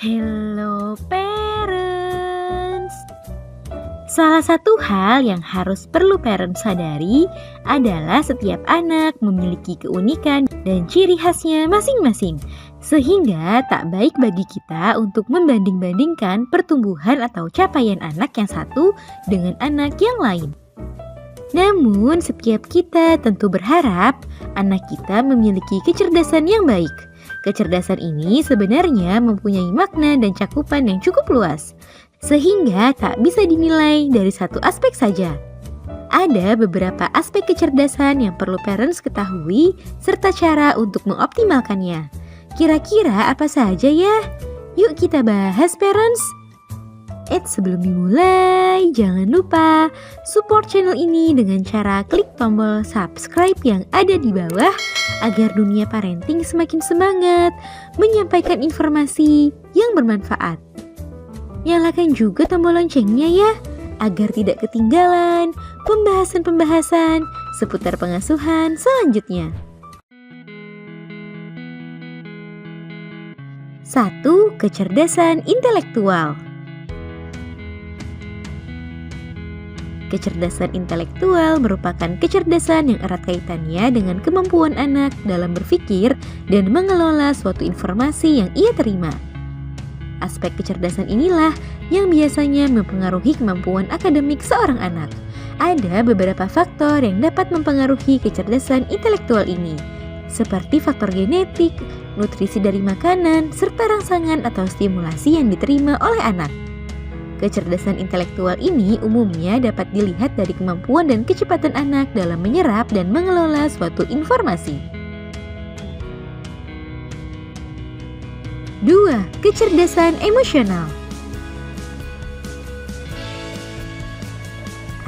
Hello parents. Salah satu hal yang harus perlu parents sadari adalah setiap anak memiliki keunikan dan ciri khasnya masing-masing. Sehingga tak baik bagi kita untuk membanding-bandingkan pertumbuhan atau capaian anak yang satu dengan anak yang lain. Namun setiap kita tentu berharap anak kita memiliki kecerdasan yang baik. Kecerdasan ini sebenarnya mempunyai makna dan cakupan yang cukup luas, sehingga tak bisa dinilai dari satu aspek saja. Ada beberapa aspek kecerdasan yang perlu parents ketahui serta cara untuk mengoptimalkannya. Kira-kira apa saja ya? Yuk kita bahas parents! Sebelum dimulai, jangan lupa support channel ini dengan cara klik tombol subscribe yang ada di bawah agar dunia parenting semakin semangat menyampaikan informasi yang bermanfaat. Nyalakan juga tombol loncengnya ya, agar tidak ketinggalan pembahasan-pembahasan seputar pengasuhan selanjutnya. 1. Kecerdasan intelektual. Kecerdasan intelektual merupakan kecerdasan yang erat kaitannya dengan kemampuan anak dalam berpikir dan mengelola suatu informasi yang ia terima. Aspek kecerdasan inilah yang biasanya mempengaruhi kemampuan akademik seorang anak. Ada beberapa faktor yang dapat mempengaruhi kecerdasan intelektual ini, seperti faktor genetik, nutrisi dari makanan, serta rangsangan atau stimulasi yang diterima oleh anak. Kecerdasan intelektual ini umumnya dapat dilihat dari kemampuan dan kecepatan anak dalam menyerap dan mengelola suatu informasi. 2. Kecerdasan emosional.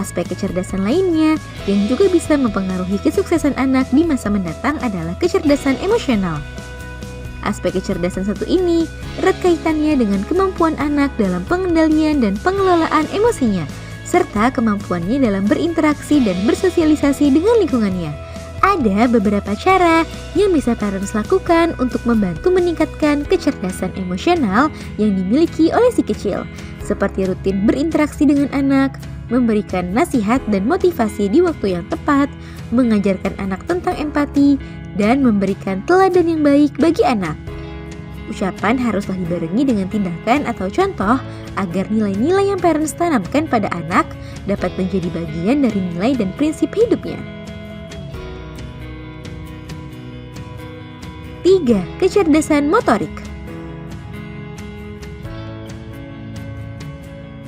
Aspek kecerdasan lainnya yang juga bisa mempengaruhi kesuksesan anak di masa mendatang adalah kecerdasan emosional. Aspek kecerdasan satu ini erat kaitannya dengan kemampuan anak dalam pengendalian dan pengelolaan emosinya, serta kemampuannya dalam berinteraksi dan bersosialisasi dengan lingkungannya. Ada beberapa cara yang bisa parents lakukan untuk membantu meningkatkan kecerdasan emosional yang dimiliki oleh si kecil, seperti rutin berinteraksi dengan anak, memberikan nasihat dan motivasi di waktu yang tepat, mengajarkan anak tentang empati, dan memberikan teladan yang baik bagi anak. Ucapan haruslah dibarengi dengan tindakan atau contoh agar nilai-nilai yang parents tanamkan pada anak dapat menjadi bagian dari nilai dan prinsip hidupnya. 3. Kecerdasan motorik.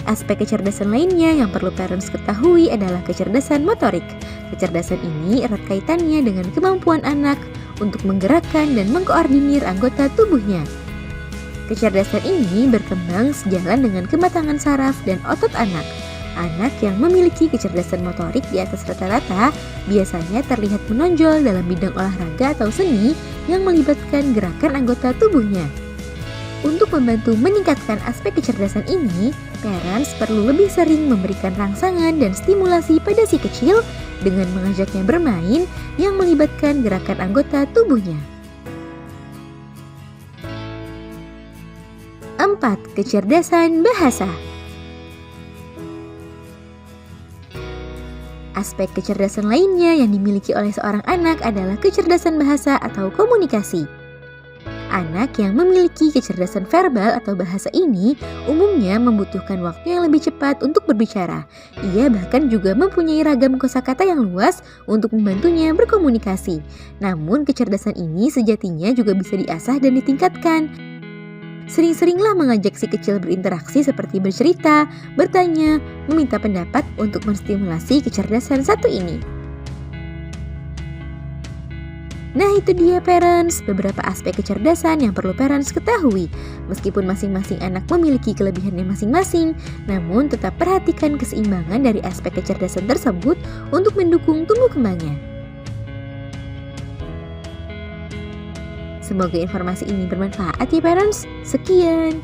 Aspek kecerdasan lainnya yang perlu parents ketahui adalah kecerdasan motorik. Kecerdasan ini erat kaitannya dengan kemampuan anak untuk menggerakkan dan mengkoordinir anggota tubuhnya. Kecerdasan ini berkembang sejalan dengan kematangan saraf dan otot anak. Anak yang memiliki kecerdasan motorik di atas rata-rata biasanya terlihat menonjol dalam bidang olahraga atau seni yang melibatkan gerakan anggota tubuhnya. Untuk membantu meningkatkan aspek kecerdasan ini, parents perlu lebih sering memberikan rangsangan dan stimulasi pada si kecil dengan mengajaknya bermain yang melibatkan gerakan anggota tubuhnya. 4. Kecerdasan bahasa. Aspek kecerdasan lainnya yang dimiliki oleh seorang anak adalah kecerdasan bahasa atau komunikasi. Anak yang memiliki kecerdasan verbal atau bahasa ini umumnya membutuhkan waktu yang lebih cepat untuk berbicara. Ia bahkan juga mempunyai ragam kosakata yang luas untuk membantunya berkomunikasi. Namun kecerdasan ini sejatinya juga bisa diasah dan ditingkatkan. Sering-seringlah mengajak si kecil berinteraksi seperti bercerita, bertanya, meminta pendapat untuk menstimulasi kecerdasan satu ini. Nah itu dia parents, beberapa aspek kecerdasan yang perlu parents ketahui. Meskipun masing-masing anak memiliki kelebihannya masing-masing, namun tetap perhatikan keseimbangan dari aspek kecerdasan tersebut untuk mendukung tumbuh kembangnya. Semoga informasi ini bermanfaat ya parents. Sekian.